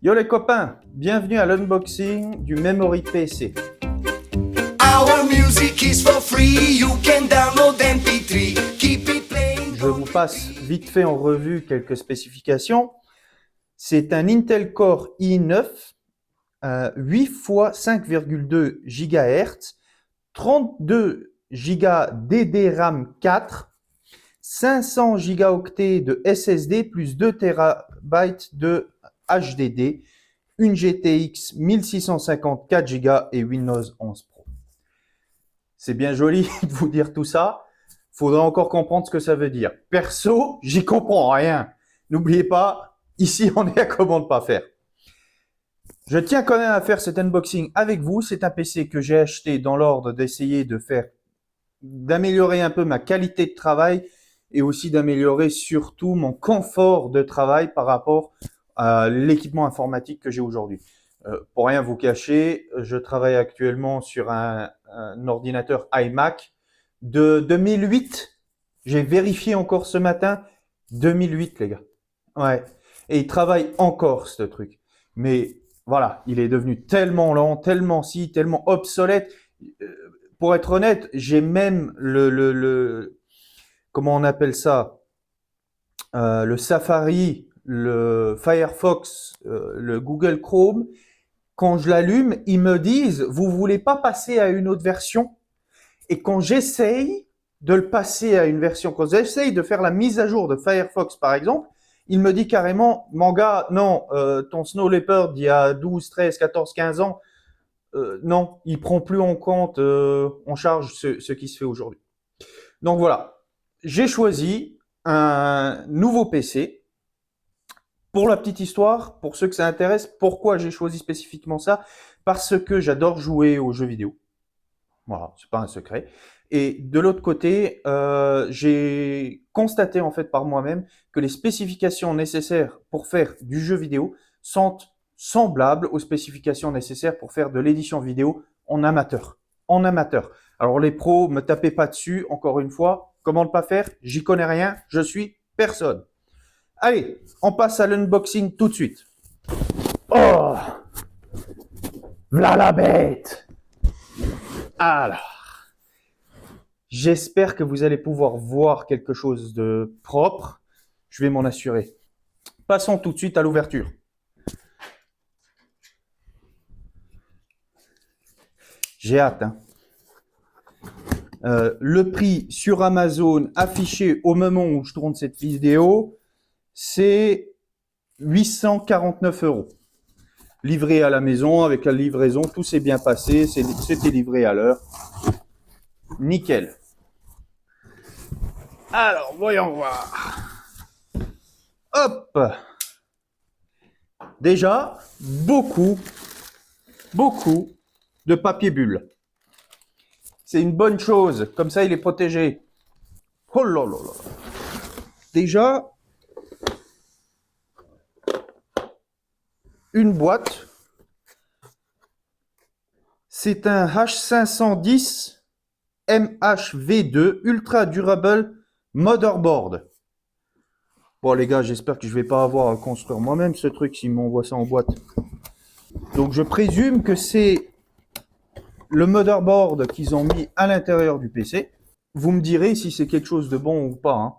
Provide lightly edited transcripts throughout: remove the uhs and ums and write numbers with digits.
Yo les copains, bienvenue à l'unboxing du Memory PC. Our music is for free, you can download MP3, keep it playing. Je vous passe vite fait en revue quelques spécifications. C'est un Intel Core i9, 8 x 5,2 GHz, 32 Go DDRAM 4, 500 Go de SSD plus 2 TB de HDD, une GTX 1650 4 Go et Windows 11 Pro. C'est bien joli de vous dire tout ça. Faudra encore comprendre ce que ça veut dire. Perso, j'y comprends rien. N'oubliez pas, ici on est à comment ne pas faire. Je tiens quand même à faire cet unboxing avec vous. C'est un PC que j'ai acheté dans l'ordre d'essayer d'améliorer un peu ma qualité de travail et aussi d'améliorer surtout mon confort de travail par rapport à l'équipement informatique que j'ai aujourd'hui. Pour rien vous cacher, je travaille actuellement sur un ordinateur iMac de 2008. J'ai vérifié encore ce matin, 2008 les gars. Ouais, et il travaille encore ce truc. Mais voilà, il est devenu tellement lent, tellement tellement obsolète. Pour être honnête, j'ai même comment on appelle ça, le Safari, le Firefox, le Google Chrome. Quand je l'allume, ils me disent, vous voulez pas passer à une autre version? Et quand j'essaye de le passer à une version, quand j'essaye de faire la mise à jour de Firefox par exemple, il me dit carrément, mon gars, non, ton Snow Leopard d'il y a 12, 13, 14, 15 ans, non, il prend plus en compte, en charge ce qui se fait aujourd'hui. Donc voilà, j'ai choisi un nouveau PC. Pour la petite histoire, pour ceux que ça intéresse, pourquoi j'ai choisi spécifiquement ça? Parce que j'adore jouer aux jeux vidéo. Voilà, c'est pas un secret. Et de l'autre côté, j'ai constaté en fait par moi-même que les spécifications nécessaires pour faire du jeu vidéo sont semblables aux spécifications nécessaires pour faire de l'édition vidéo en amateur. En amateur. Alors les pros, me tapez pas dessus, encore une fois. Comment ne pas faire? J'y connais rien, je suis personne. Allez, on passe à l'unboxing tout de suite. Oh, v'là la bête. Alors, j'espère que vous allez pouvoir voir quelque chose de propre. Je vais m'en assurer. Passons tout de suite à l'ouverture. J'ai hâte. Hein. Le prix sur Amazon affiché au moment où je tourne cette vidéo, c'est 849 €. Livré à la maison, avec la livraison, tout s'est bien passé, c'était livré à l'heure. Nickel. Alors, voyons voir. Hop. Déjà, beaucoup de papier bulle. C'est une bonne chose, comme ça il est protégé. Oh là là là. Déjà, une boîte. C'est un H510 MHV2 Ultra Durable Motherboard. Bon les gars, j'espère que je vais pas avoir à construire moi-même ce truc s'ils m'envoient ça en boîte. Donc je présume que c'est le motherboard qu'ils ont mis à l'intérieur du PC. Vous me direz si c'est quelque chose de bon ou pas. Hein.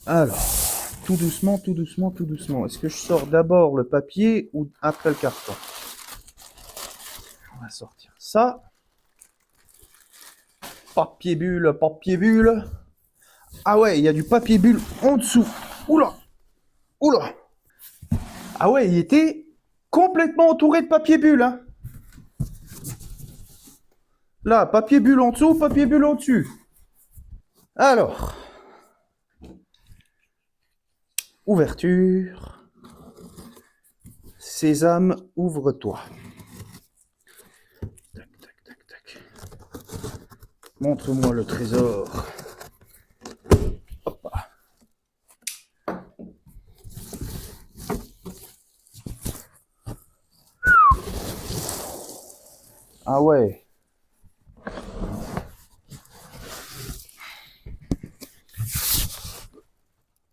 Alors, tout doucement, tout doucement, tout doucement. Est-ce que je sors d'abord le papier ou après le carton? On va sortir ça. Papier bulle, papier bulle. Ah ouais, il y a du papier bulle en dessous. Oula, oula. Ah ouais, il était complètement entouré de papier bulle. Hein. Là, papier bulle en dessous, papier bulle en dessus. Alors, ouverture. Sésame, ouvre-toi. Tac, tac, tac, tac. Montre-moi le trésor. Hop. Ah ouais.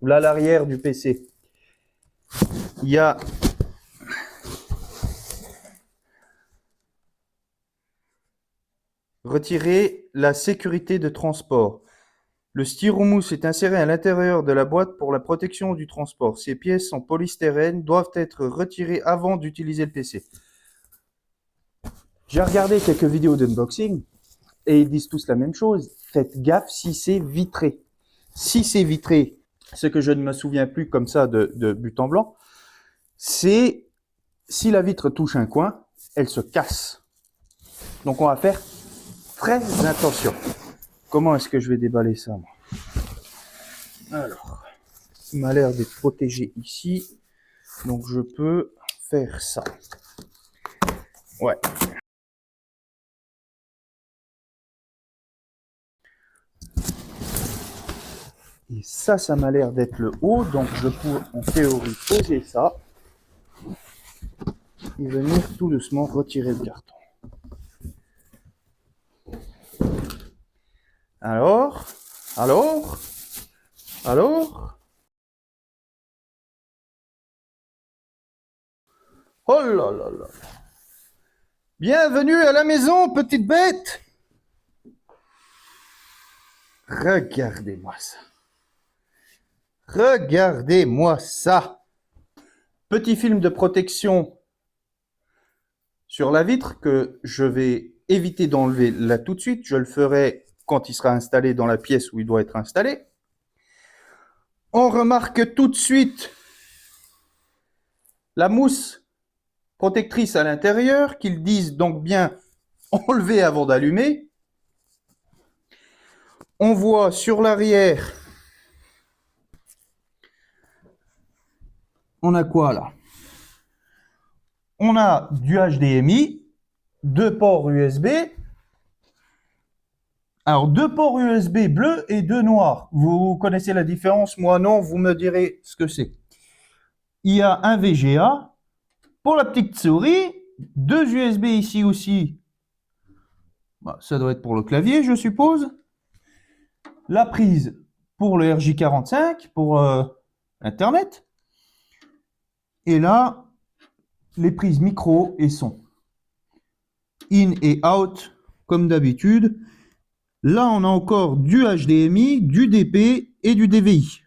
Là, l'arrière du PC. Il y a retirer la sécurité de transport. Le styromousse est inséré à l'intérieur de la boîte pour la protection du transport. Ces pièces en polystyrène doivent être retirées avant d'utiliser le PC. J'ai regardé quelques vidéos d'unboxing et ils disent tous la même chose. Faites gaffe si c'est vitré. Si c'est vitré, ce que je ne me souviens plus comme ça de but en blanc, c'est si la vitre touche un coin, elle se casse. Donc on va faire très attention. Comment est-ce que je vais déballer ça, moi? Alors, il m'a l'air d'être protégé ici. Donc je peux faire ça. Ouais. Et ça m'a l'air d'être le haut. Donc je peux en théorie poser ça. Et venir tout doucement retirer le carton. Alors. Oh là là là. Bienvenue à la maison, petite bête. Regardez-moi ça. Regardez-moi ça. Petit film de protection sur la vitre que je vais éviter d'enlever là tout de suite. Je le ferai quand il sera installé dans la pièce où il doit être installé. On remarque tout de suite la mousse protectrice à l'intérieur, qu'ils disent donc bien enlever avant d'allumer. On voit sur l'arrière, on a quoi là? On a du HDMI, 2 ports USB. Alors 2 ports USB bleus et 2 noirs. Vous connaissez la différence? Moi non, vous me direz ce que c'est. Il y a un VGA. Pour la petite souris, 2 USB ici aussi. Bah, ça doit être pour le clavier, je suppose. La prise pour le RJ45, pour Internet. Et là, les prises micro et son. In et out, comme d'habitude. Là, on a encore du HDMI, du DP et du DVI.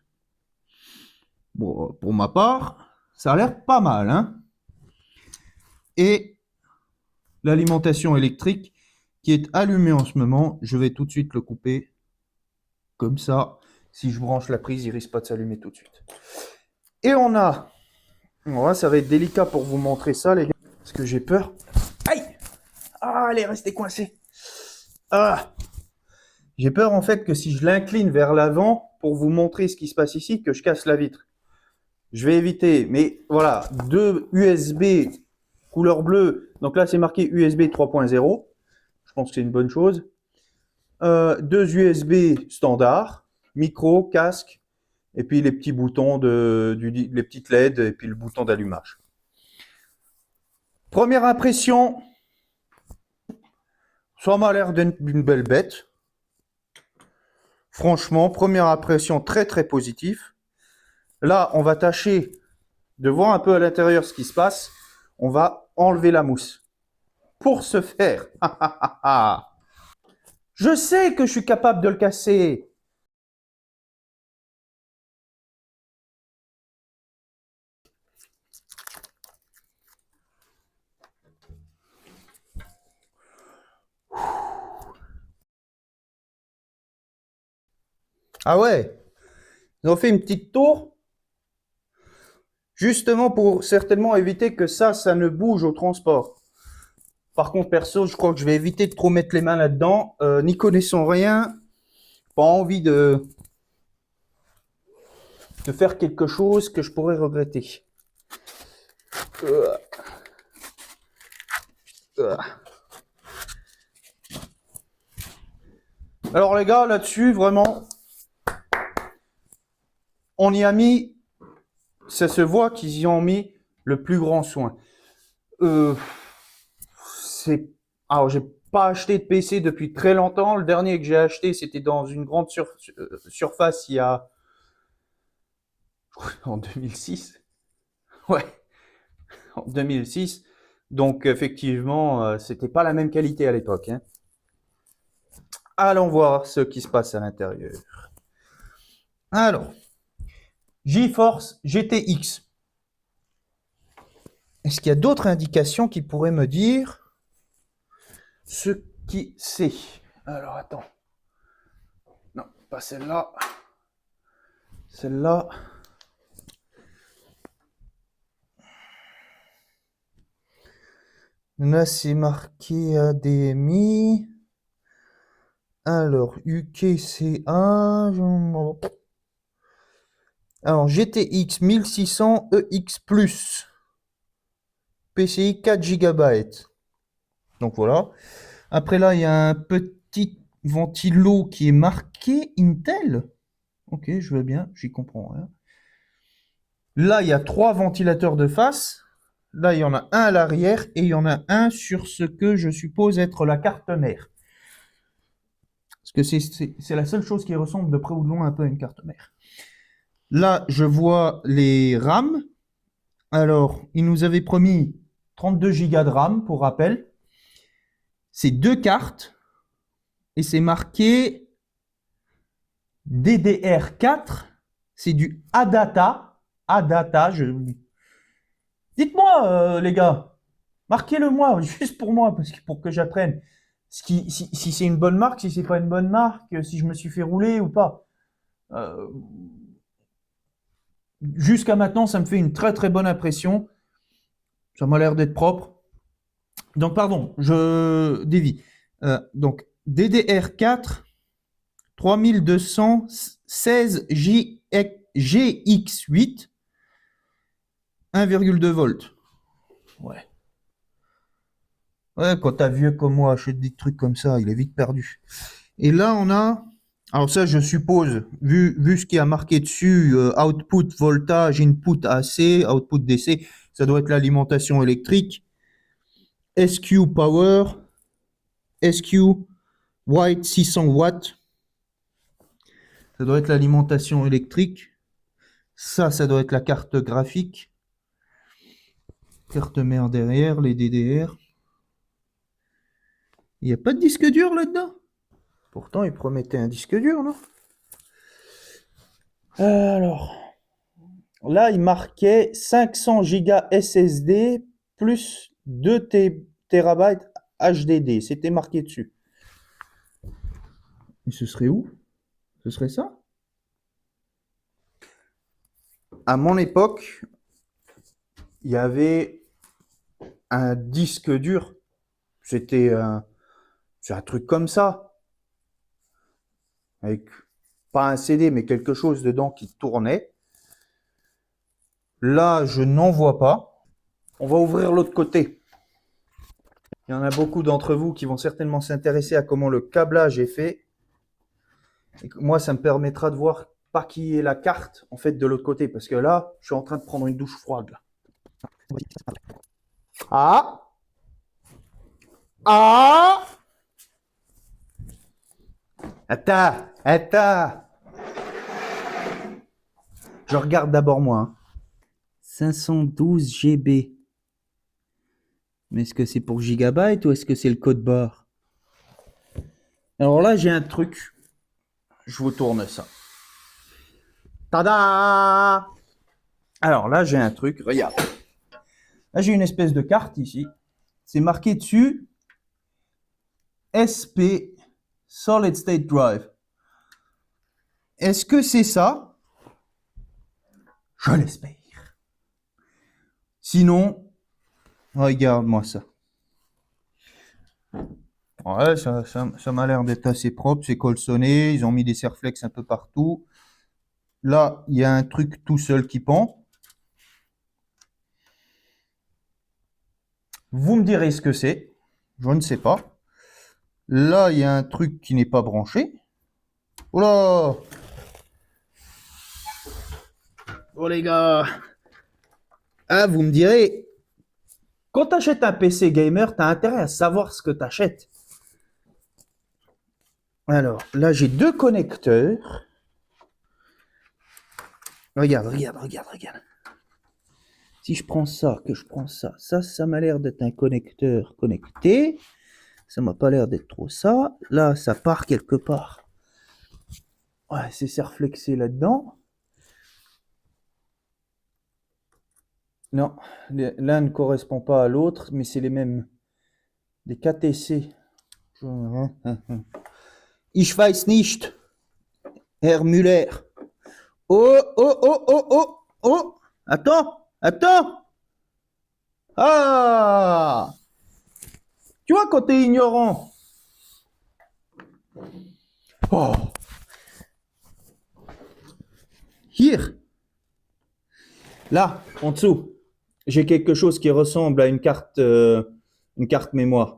Bon, pour ma part, ça a l'air pas mal, hein. Et l'alimentation électrique qui est allumée en ce moment, je vais tout de suite le couper. Comme ça, si je branche la prise, il risque pas de s'allumer tout de suite. Et on a... Ouais, ça va être délicat pour vous montrer ça, les gars, parce que j'ai peur. Aïe! Ah, elle est restée coincée. Ah! J'ai peur, en fait, que si je l'incline vers l'avant, pour vous montrer ce qui se passe ici, que je casse la vitre. Je vais éviter, mais voilà, 2 USB couleur bleue. Donc là, c'est marqué USB 3.0. Je pense que c'est une bonne chose. 2 USB standard, micro, casque, et puis les petits boutons, les petites LED, et puis le bouton d'allumage. Première impression, ça m'a l'air d'une belle bête. Franchement, première impression très très positive. Là, on va tâcher de voir un peu à l'intérieur ce qui se passe. On va enlever la mousse. Pour ce faire, je sais que je suis capable de le casser. Ah ouais, ils ont fait une petite tour, justement pour certainement éviter que ça ne bouge au transport. Par contre, perso, je crois que je vais éviter de trop mettre les mains là-dedans. N'y connaissant rien, pas envie de faire quelque chose que je pourrais regretter. Alors les gars, là-dessus, vraiment, on y a mis, ça se voit qu'ils y ont mis le plus grand soin. Alors j'ai pas acheté de PC depuis très longtemps. Le dernier que j'ai acheté, c'était dans une grande surface il y a en 2006. Ouais, en 2006. Donc effectivement, c'était pas la même qualité à l'époque, hein. Allons voir ce qui se passe à l'intérieur. Alors, GeForce GTX. Est-ce qu'il y a d'autres indications qui pourraient me dire ce qui c'est? Alors, attends. Non, pas celle-là. Celle-là. Là, c'est marqué HDMI. Alors, UKCA. Alors, GTX 1600 EX+. PCI 4 GB. Donc voilà. Après là, il y a un petit ventilo qui est marqué Intel. Ok, je veux bien, j'y comprends rien. Là, il y a 3 ventilateurs de face. Là, il y en a un à l'arrière et il y en a un sur ce que je suppose être la carte mère. Parce que c'est la seule chose qui ressemble de près ou de loin un peu à une carte mère. Là, je vois les RAM. Alors, il nous avait promis 32 Go de RAM, pour rappel. C'est 2 cartes. Et c'est marqué DDR4. C'est du ADATA. ADATA, dites-moi, les gars. Marquez-le moi, juste pour moi, pour que j'apprenne. Si c'est une bonne marque, si c'est pas une bonne marque, si je me suis fait rouler ou pas. Jusqu'à maintenant, ça me fait une très très bonne impression. Ça m'a l'air d'être propre. Donc, pardon, je dévie. Donc, DDR4, 3216 GX8, 1,2 volts. Ouais. Ouais, quand t'as vieux comme moi achète des trucs comme ça, il est vite perdu. Et là, on a... Alors ça, je suppose, vu ce qui a marqué dessus, output voltage, input AC, output DC, ça doit être l'alimentation électrique. SQ Power, SQ White 600 watts. Ça doit être l'alimentation électrique. Ça doit être la carte graphique. Carte mère derrière, les DDR. Il n'y a pas de disque dur là-dedans? Pourtant, il promettait un disque dur, non? Alors, là, il marquait 500 Go SSD plus 2 TB HDD. C'était marqué dessus. Et ce serait où? Ce serait ça? À mon époque, il y avait un disque dur. C'est un truc comme ça. Avec pas un CD, mais quelque chose dedans qui tournait. Là, je n'en vois pas. On va ouvrir l'autre côté. Il y en a beaucoup d'entre vous qui vont certainement s'intéresser à comment le câblage est fait. Et moi, ça me permettra de voir par qui est la carte en fait de l'autre côté. Parce que là, je suis en train de prendre une douche froide. Là. Ah! Ah! Attends! Je regarde d'abord moi. Hein. 512 GB. Mais est-ce que c'est pour gigabyte ou est-ce que c'est le code barre? Alors là, j'ai un truc. Je vous tourne ça. Tada! Alors là, j'ai un truc. Regarde. Là, j'ai une espèce de carte ici. C'est marqué dessus SP Solid State Drive. Est-ce que c'est ça? Je l'espère. Sinon, regarde-moi ça. Ouais, ça m'a l'air d'être assez propre, c'est colsonné, ils ont mis des serflex un peu partout. Là, il y a un truc tout seul qui pend. Vous me direz ce que c'est, je ne sais pas. Là, il y a un truc qui n'est pas branché. Oh là! Oh les gars! Ah, vous me direz, quand tu achètes un PC gamer, tu as intérêt à savoir ce que tu achètes. Alors, là, j'ai 2 connecteurs. Regarde. Si je prends ça, ça m'a l'air d'être un connecteur connecté. Ça m'a pas l'air d'être trop ça. Là, ça part quelque part. Ouais, c'est serflexé là-dedans. Non, l'un ne correspond pas à l'autre, mais c'est les mêmes. Des KTC. Ich weiß nicht, Herr Müller. Oh, oh, oh, oh, oh, oh. Attends, attends. Ah! Tu vois quand t'es ignorant. Oh. Here. Là, en dessous, j'ai quelque chose qui ressemble à une carte mémoire.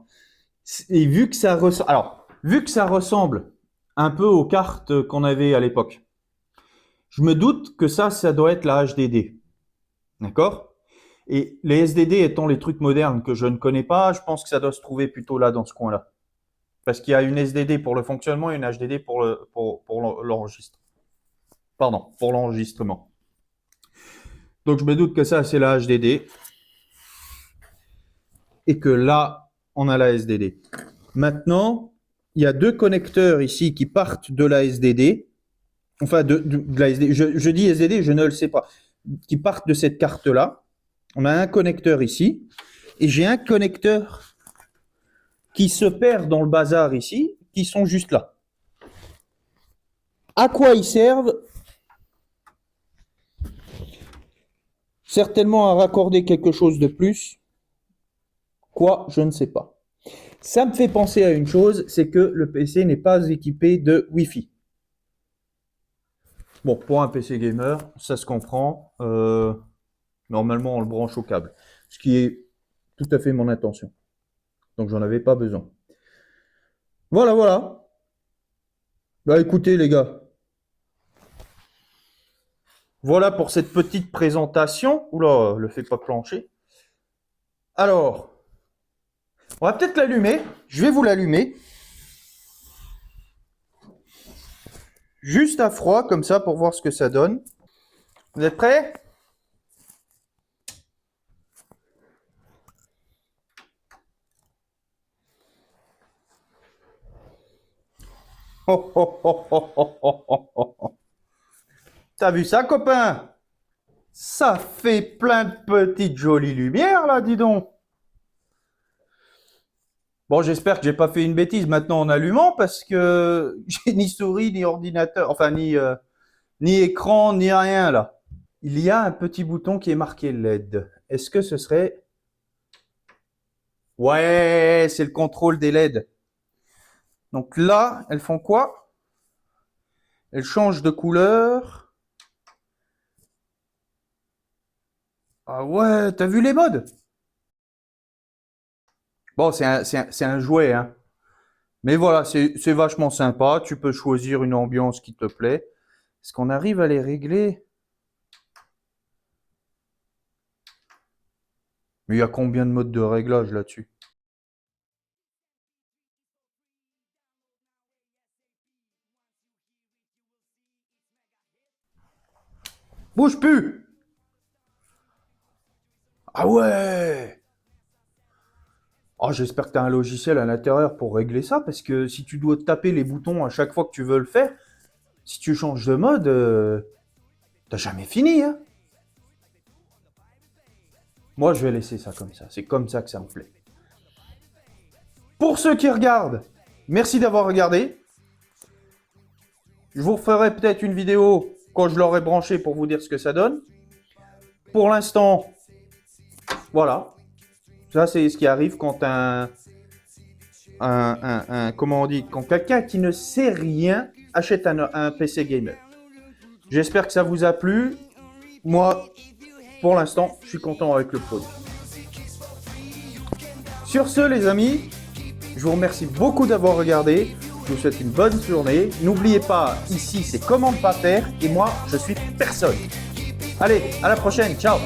Et vu que ça ressemble, alors, vu que ça ressemble un peu aux cartes qu'on avait à l'époque, je me doute que ça doit être la HDD. D'accord? Et les SDD étant les trucs modernes que je ne connais pas, je pense que ça doit se trouver plutôt là, dans ce coin-là. Parce qu'il y a une SDD pour le fonctionnement et une HDD pour l'enregistrement. Pardon, pour l'enregistrement. Donc je me doute que ça, c'est la HDD. Et que là, on a la SDD. Maintenant, il y a deux connecteurs ici qui partent de la SDD. Enfin, de la SDD. Je dis SDD, je ne le sais pas. Qui partent de cette carte-là. On a un connecteur ici. Et j'ai un connecteur qui se perd dans le bazar ici, qui sont juste là. À quoi ils servent? Certainement à raccorder quelque chose de plus. Quoi? Je ne sais pas. Ça me fait penser à une chose, c'est que le PC n'est pas équipé de Wi-Fi. Bon, pour un PC gamer, ça se comprend. Normalement, on le branche au câble. Ce qui est tout à fait mon intention. Donc, j'en avais pas besoin. Voilà, voilà. Bah, écoutez, les gars. Voilà pour cette petite présentation. Oula, le fait pas plancher. Alors, on va peut-être l'allumer. Je vais vous l'allumer. Juste à froid, comme ça, pour voir ce que ça donne. Vous êtes prêts? Oh, oh, oh, oh, oh, oh, oh, oh. T'as vu ça, copain? Ça fait plein de petites jolies lumières, là, dis donc. Bon, j'espère que j'ai pas fait une bêtise maintenant en allumant, parce que j'ai ni souris, ni ordinateur, enfin, ni écran, ni rien, là. Il y a un petit bouton qui est marqué LED. Est-ce que ce serait... Ouais, c'est le contrôle des LED. Donc là, elles font quoi? Elles changent de couleur. Ah ouais, t'as vu les modes? Bon, c'est un jouet, hein. Mais voilà, c'est vachement sympa. Tu peux choisir une ambiance qui te plaît. Est-ce qu'on arrive à les régler? Mais il y a combien de modes de réglage là-dessus? Bouge plus! Ah ouais! Oh, j'espère que tu as un logiciel à l'intérieur pour régler ça, parce que si tu dois taper les boutons à chaque fois que tu veux le faire, si tu changes de mode, t'as jamais fini, hein? Moi, je vais laisser ça comme ça. C'est comme ça que ça me plaît. Pour ceux qui regardent, merci d'avoir regardé. Je vous referai peut-être une vidéo quand je l'aurai branché pour vous dire ce que ça donne. Pour l'instant, voilà. Ça, c'est ce qui arrive quand comment on dit, quand quelqu'un qui ne sait rien achète un PC gamer. J'espère que ça vous a plu. Moi, pour l'instant, je suis content avec le produit. Sur ce, les amis, je vous remercie beaucoup d'avoir regardé. Je vous souhaite une bonne journée. N'oubliez pas, ici, c'est comment ne pas faire. Et moi, je suis personne. Allez, à la prochaine. Ciao.